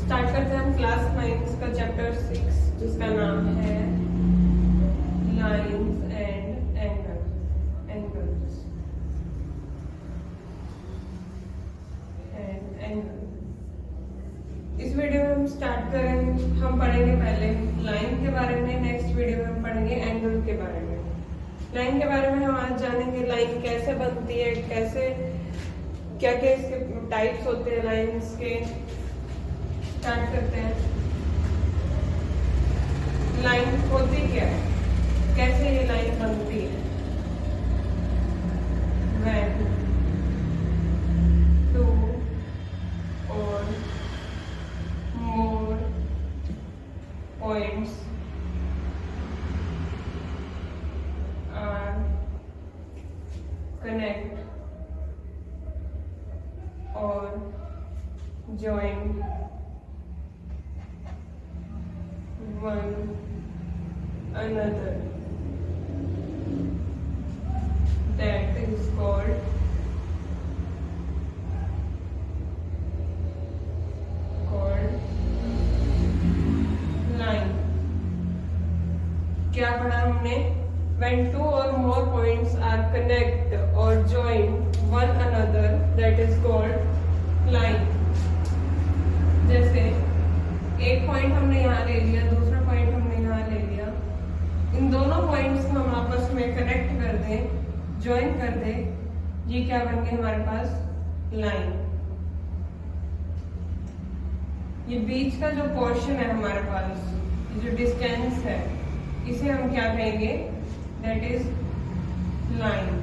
Start करते हैं हम क्लास 9 का चैप्टर 6 जिसका नाम है लाइंस एंड एंगल्स इस वीडियो में हम स्टार्ट करेंगे, हम पढ़ेंगे पहले लाइन के बारे में, नेक्स्ट वीडियो में हम पढ़ेंगे एंगल के बारे में। लाइन के बारे में हम आज जानेंगे लाइन कैसे बनती है, कैसे क्या क्या इसके टाइप्स होते हैं लाइंस के। स्टार्ट करते हैं। लाइन होती क्या है, कैसे ये लाइन बनती है। When two or more points are connect or join one another, that is called line। क्या पढ़ा हमने? When two or more points are connect or join one another, that is called line। जैसे एक point हमने यहाँ ले लिया, दूसरा पॉइंट हमने यहाँ ले लिया, इन दोनों पॉइंट्स को हम आपस में कनेक्ट कर दें, ज्वाइन कर दें, ये क्या बन गए हमारे पास? लाइन। ये बीच का जो पोर्शन है हमारे पास, ये जो डिस्टेंस है, इसे हम क्या कहेंगे? That is line.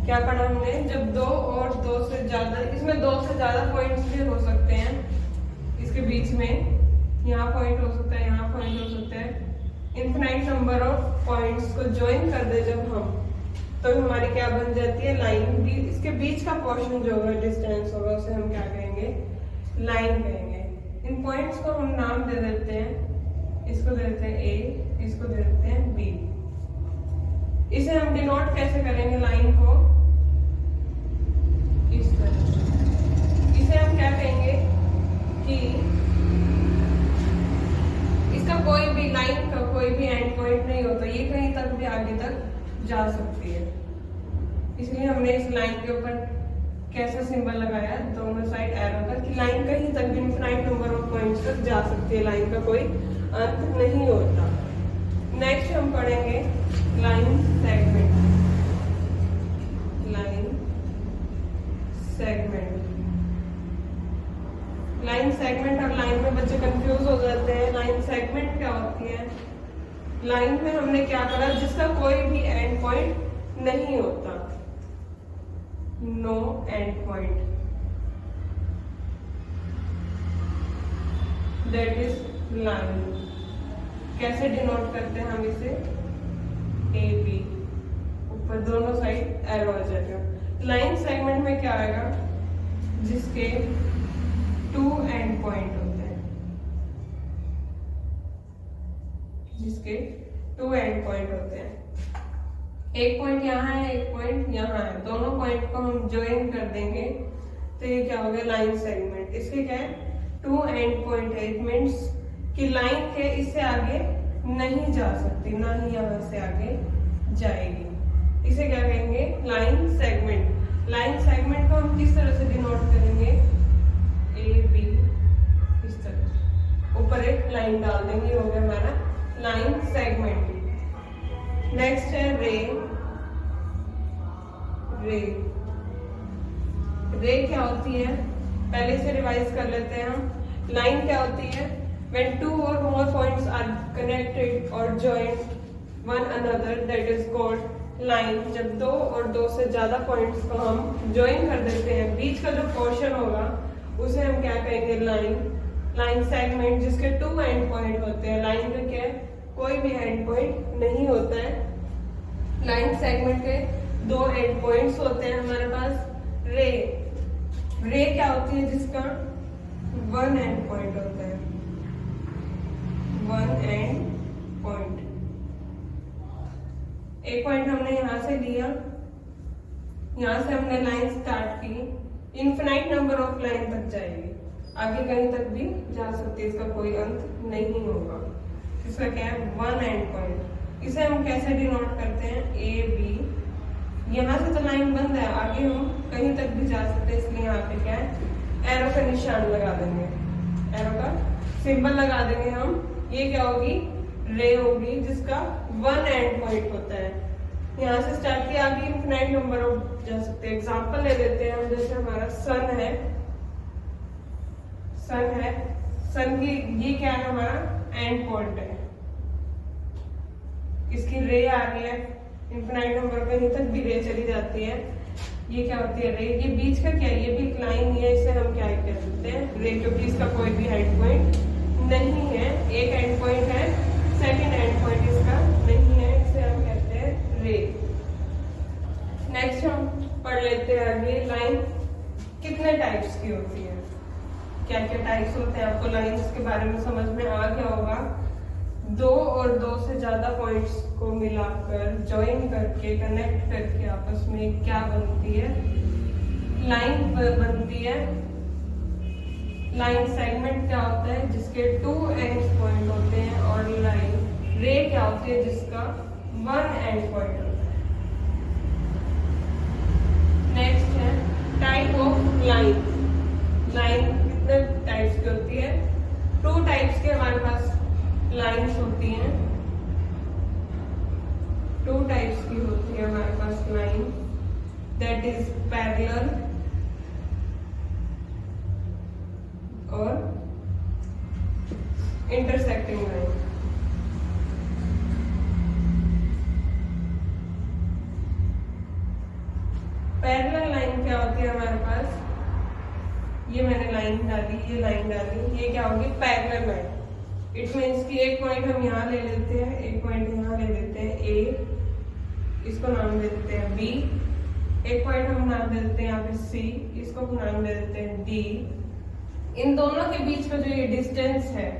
क्या पढ़ा हमने? जब दो और दो से ज्यादा, इसमें दो से ज्यादा पॉइंट्स भी हो सकते हैं, इसके बीच में यहाँ पॉइंट हो सकता है, यहाँ पॉइंट हो सकता है, इनफिनाइट नंबर ऑफ पॉइंट्स को ज्वाइन कर दे जब हम, तो हमारी क्या बन जाती है? लाइन। इसके बीच का पोर्शन जो होगा, डिस्टेंस होगा, उसे हम क्या कहेंगे? लाइन कहेंगे। इन पॉइंट्स को हम नाम दे देते हैं, इसको दे देते हैं ए, इसको दे देते हैं बी। इसे हम डिनोट कैसे करेंगे लाइन को? इस तरह से। इसे हम क्या कहेंगे कि इसका कोई भी लाइन का कोई भी एंड पॉइंट नहीं होता, ये कहीं तक भी आगे तक जा सकती है। इसलिए हमने इस लाइन के ऊपर कैसा सिंबल लगाया, दोनों साइड एरो का, कि लाइन कहीं तक भी इनफिनाइट नंबर ऑफ पॉइंट्स तक जा सकती है, लाइन का कोई अंत नहीं होता। नेक्स्ट हम पढ़ेंगे line segment. Line segment, line segment और लाइन में बच्चे कंफ्यूज हो जाते हैं। लाइन सेगमेंट क्या होती है? लाइन में हमने क्या पढ़ा? जिसका कोई भी एंड पॉइंट नहीं होता, no end point, that is line. कैसे डिनोट करते हैं हम इसे? ए बी, ऊपर दोनों साइड एरो आ जाएगा। लाइन सेगमेंट में क्या आएगा? जिसके टू एंड पॉइंट होते हैं, जिसके टू एंड पॉइंट होते हैं। एक पॉइंट यहाँ है, एक पॉइंट यहाँ है, दोनों पॉइंट को हम ज्वाइन कर देंगे तो ये क्या हो गया? Line segment. इसके क्या है? टू एंड पॉइंट है। इट मीन्स कि लाइन के इससे आगे नहीं जा सकती, ना ही यहाँ से आगे जाएगी। इसे क्या कहेंगे? Line segment. लाइन सेगमेंट को हम किस तरह से डिनोट करेंगे? ए बी, इस तरह से ऊपर एक लाइन डाल देंगे, हो गया हमारा लाइन सेगमेंट। नेक्स्ट है रे। रे, रे क्या होती है? पहले से रिवाइज कर लेते हैं हम। लाइन क्या होती है? When two or more points are connected or joined one another, that is called line। जब दो और दो से ज्यादा पॉइंट्स को हम ज्वाइन कर देते हैं, बीच का जो पोर्शन होगा उसे हम क्या कहेंगे? लाइन। लाइन सेगमेंट, जिसके टू एंड पॉइंट होते हैं। लाइन में क्या है? कोई भी एंड पॉइंट नहीं होता है। लाइन सेगमेंट के दो एंड पॉइंट्स होते हैं हमारे पास। रे, रे क्या होती है? जिसका वन एंड पॉइंट होता है, वन एंड पॉइंट। एक पॉइंट हमने यहां से लिया, यहाँ से हमने लाइन स्टार्ट की, इनफिनाइट नंबर ऑफ लाइन तक जाएगी, आगे कहीं तक भी जा सकती है, इसका कोई अंत नहीं होगा। इसका क्या है, वन एंड पॉइंट। इसे हम कैसे डिनोट करते हैं, ए बी, यहाँ से तो लाइन बंद है, आगे हम कहीं तक भी जा सकते हैं, इसलिए यहाँ पे क्या है, एरो का निशान लगा देंगे, एरो का सिंबल लगा देंगे हम। ये क्या होगी, रे होगी, जिसका वन एंड पॉइंट होता है। यहाँ से स्टार्ट किया, आगे इनफिनाइट नंबर ऑफ जा सकते हैं। एग्जांपल ले लेते हैं हम, जैसे हमारा सन है, सन की ये क्या है, हमारा एंड पॉइंट है, इसकी रे आ रही है, इनफिनाइट नंबर पे कहीं तक भी रे चली जाती है, ये क्या होती है, रे। ये बीच का क्या है, ये भी एक लाइन है, इसे हम क्या कह सकते हैं, रे, क्योंकि इसका कोई भी एंड पॉइंट नहीं है। एक एंड पॉइंट है, सेकंड एंड पॉइंट इसका नहीं है, इसे हम कहते हैं रे। नेक्स्ट हम पढ़ लेते हैं आगे, लाइन कितने टाइप्स की होती है, क्या क्या टाइप्स होते हैं। आपको लाइंस के बारे में समझ में आ गया होगा। दो और दो से ज्यादा पॉइंट्स को मिलाकर ज्वाइन करके कनेक्ट करके आपस में क्या बनती है, लाइन बनती है। लाइन सेगमेंट क्या होता है, जिसके टू एंड पॉइंट होते हैं, और लाइन रे क्या होती है, जिसका वन एंड पॉइंट होता है। नेक्स्ट है टाइप ऑफ लाइन। लाइन कितने टाइप्स की होती है, टू टाइप्स के हमारे पास लाइन्स होती हैं, टू टाइप्स की होती है हमारे पास लाइन, दैट इज पैरेलल और इंटरसेक्टिंग लाइन। पैरेलल लाइन क्या होती है हमारे पास, ये मैंने लाइन डाली, ये लाइन डाली, ये क्या होगी, पैरेलल लाइन। इट मीन्स कि एक पॉइंट हम यहाँ ले लेते हैं, एक पॉइंट यहाँ ले लेते हैं ए, इसको नाम दे देते हैं बी, एक पॉइंट हम नाम दे देते हैं यहाँ पे सी, इसको नाम दे देते हैं डी। इन दोनों के बीच का जो ये डिस्टेंस है,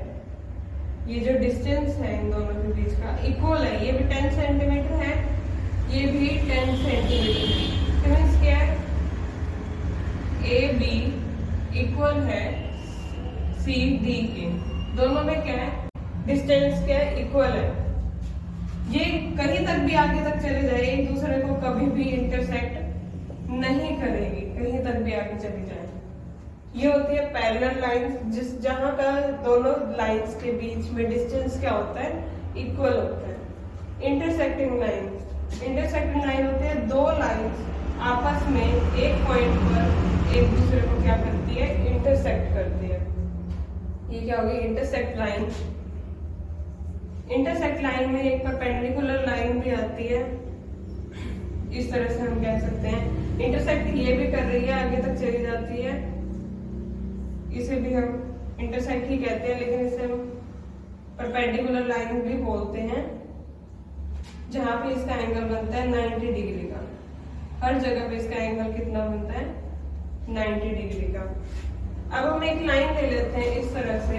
ये जो डिस्टेंस है इन दोनों के बीच का इक्वल है, ये भी 10 सेंटीमीटर है, ये भी 10 सेंटीमीटर। मीन्स क्या है, ए बी इक्वल है सी डी के, दोनों में क्या है, डिस्टेंस क्या है, इक्वल है। ये कहीं तक भी आगे तक चले जाए, एक दूसरे को कभी भी इंटरसेक्ट नहीं करेगी, कहीं तक भी आगे चली जाए। ये होती है पैरेलल लाइंस, जिस जहां का दोनों लाइंस के बीच में डिस्टेंस क्या होता है, इक्वल होता है। इंटरसेक्टिंग लाइन, इंटरसेक्टिंग लाइन होती है दो लाइंस आपस में एक पॉइंट पर एक दूसरे को क्या करती है, इंटरसेक्ट करती है। ये क्या होगी, इंटरसेक्ट लाइन। इंटरसेक्ट लाइन में एक परपेंडिकुलर लाइन भी आती है, इस तरह से हम कह सकते हैं। इंटरसेक्ट ये भी कर रही है, आगे तक चली जाती है, इसे भी हम इंटरसेक्ट ही कहते हैं, लेकिन इसे हम परपेंडिकुलर लाइन भी बोलते हैं, जहां पे इसका एंगल बनता है 90 डिग्री का। हर जगह पे इसका एंगल कितना बनता है, 90 डिग्री का। अब हम एक लाइन ले लेते हैं इस तरह से,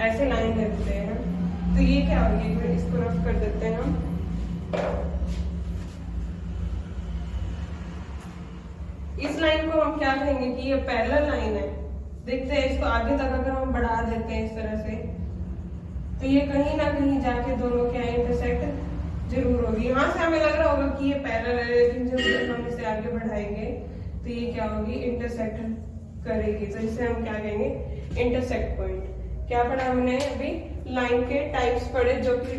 ऐसे लाइन लेते हैं, तो ये क्या होगी, इसको रफ कर देते हैं हम। इस लाइन को हम क्या कहेंगे कि ये पैरेलल लाइन है। देखते हैं इसको आगे तक अगर हम बढ़ा देते हैं इस तरह से, तो ये कहीं ना कहीं जाके दोनों क्या इंटरसेक्ट जरूर होगी। यहाँ से हमें लग रहा होगा कि ये पैरेलल है, लेकिन जब हम इसे आगे बढ़ाएंगे तो ये क्या होगी, इंटरसेक्ट करेगी। तो इसे हम क्या कहेंगे, इंटरसेक्ट पॉइंट। क्या पढ़ा हमने अभी, लाइन के टाइप्स पढ़े, जो कि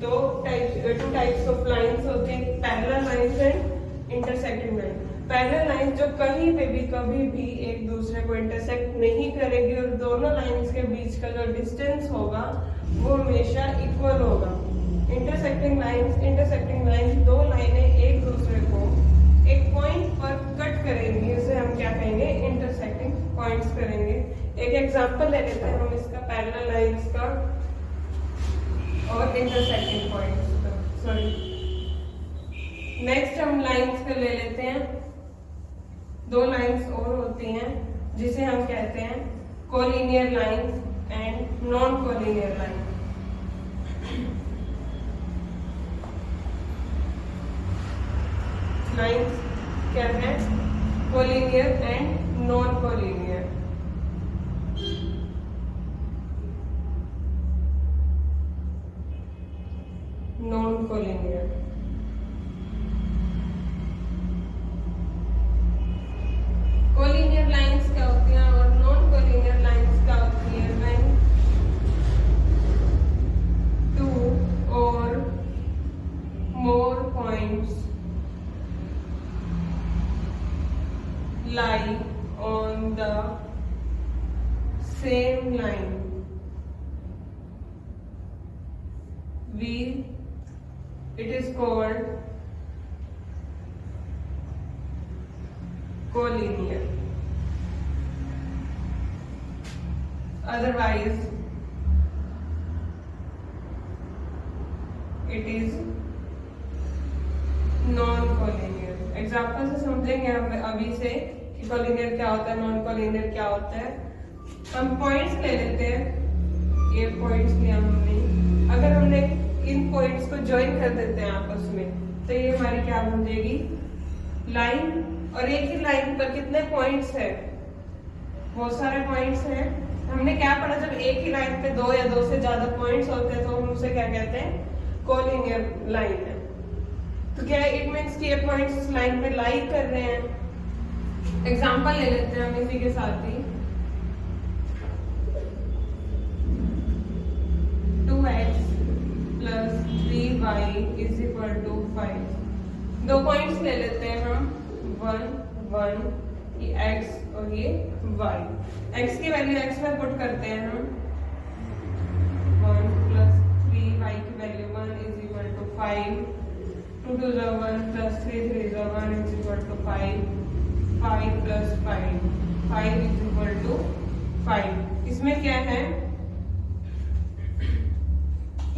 टू टाइप्स ऑफ लाइंस होते हैं, parallel lines and intersecting line. Parallel line जो कहीं पे भी कभी भी एक दूसरे को इंटरसेक्ट नहीं करेगी, और दोनों लाइंस के बीच का जो डिस्टेंस होगा वो हमेशा इक्वल होगा। इंटरसेक्टिंग लाइंस दो लाइनें एक दूसरे को एक पॉइंट पर कट करेंगी, इसे हम क्या कहेंगे, इंटरसेक्टिंग पॉइंट्स करेंगे। एक एग्जांपल ले लेते हैं हम इसका, पैरेलल लाइंस का और इंटरसेक्टिंग पॉइंट्स का। सॉरी, नेक्स्ट हम लाइंस का ले लेते हैं। दो लाइंस और होती हैं जिसे हम कहते हैं collinear lines and non collinear line. Lines क्या है, collinear and non collinear. Non collinear collinear lines क्या होती हैं और नॉन कोलिनियर लाइंस क्या होती है? व्हेन टू और more points lie on the same line, it is called collinear. Otherwise it is non-collinear. Example से समझेंगे हम अभी से कि कोलिनियर क्या होता है, नॉन कोलिनियर क्या होता है। हम पॉइंट्स ले लेते हैं, ये पॉइंट्स लिया हमने। अगर हमने इन पॉइंट्स को ज्वाइन कर देते हैं आपस में तो ये हमारी क्या बन जाएगी? लाइन। और एक ही लाइन पर कितने पॉइंट्स है? बहुत सारे पॉइंट्स हैं। हमने क्या पढ़ा, जब एक ही लाइन पे दो या दो से ज्यादा पॉइंट्स होते हैं तो हम उसे क्या कहते हैं? कोलिनियर लाइन है। तो क्या इट मीन्स कि ये पॉइंट्स इस लाइन पे लाई कर रहे हैं। एग्जांपल ले लेते हैं हम इसी के साथ ही। 2x + 3y = 5। दो पॉइंट्स ले लेते हैं हम, 1 1 ये x और ये y। x की वैल्यू x में पुट करते हैं हम, 1 + 3y की वैल्यू 1 = 5। 2 2 is 1 + 3 3 is 1 = 5। 5 + 5 5 = 5। इसमें क्या है?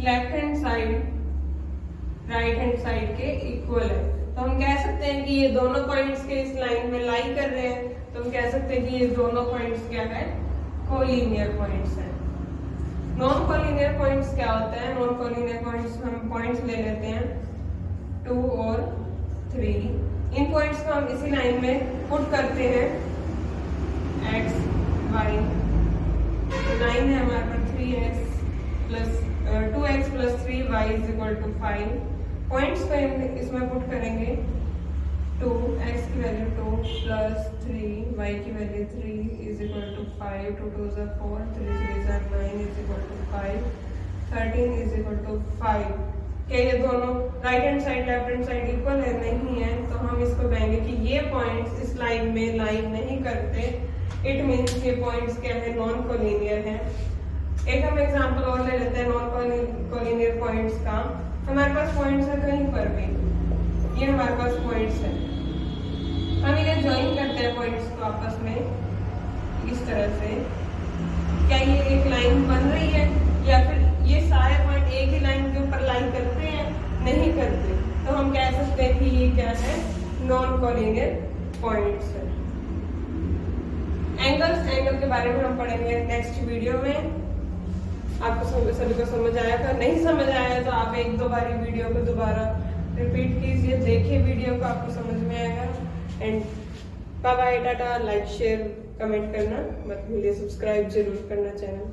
Left hand side right hand side के इक्वल है, तो हम कह सकते हैं कि ये दोनों पॉइंट्स के इस लाइन में लाई कर रहे हैं, तो हम कह सकते हैं कि ये दोनों पॉइंट्स क्या है? कोलिनियर पॉइंट्स हैं। नॉन कोलिनियर पॉइंट्स क्या होता है? नॉन कोलिनियर पॉइंट्स हम पॉइंट्स ले लेते हैं 2 और 3। इन पॉइंट्स को हम इसी लाइन में पुट करते हैं, x y 9 है हमारे पास, 3x + 2x + 3y = 5। पॉइंट्स को हम इसमें पुट करेंगे, 2 x की वैल्यू 2 + 3 y की वैल्यू 3 = 5। 2 2 is 4 3 3 is 9 = 5। 13 = 5। क्या ये दोनों right hand side left hand side equal है? नहीं है। तो हम इसको कहेंगे कि ये पॉइंट्स इस लाइन में लाइन नहीं करते। इट मींस ये पॉइंट्स क्या है? नॉन कोलिनियर है। एक हम एग्जांपल और ले लेते हैं नॉन कोलिनियर पॉइंट्स का। हमारे पास पॉइंट्स है कहीं पर भी, ये हमारे पास पॉइंट्स है, हम इन्हें ज्वाइन करते हैं पॉइंट्स को आपस में इस तरह से। क्या ये एक लाइन बन रही है या फिर ये सारे पॉइंट एक ही लाइन के ऊपर लाइन करते हैं? नहीं करते। तो हम कह सकते हैं कि ये क्या है? नॉन कोलिनियर पॉइंट्स है। एंगल के बारे में हम पढ़ेंगे नेक्स्ट वीडियो में। आपको सभी को समझ आया था? नहीं समझ आया तो आप एक दो बारी वीडियो को दोबारा रिपीट कीजिए, देखिए वीडियो को, आपको समझ में आएगा। एंड बाय बाय, टाटा। लाइक शेयर कमेंट करना मत भूलिए, सब्सक्राइब जरूर करना चैनल।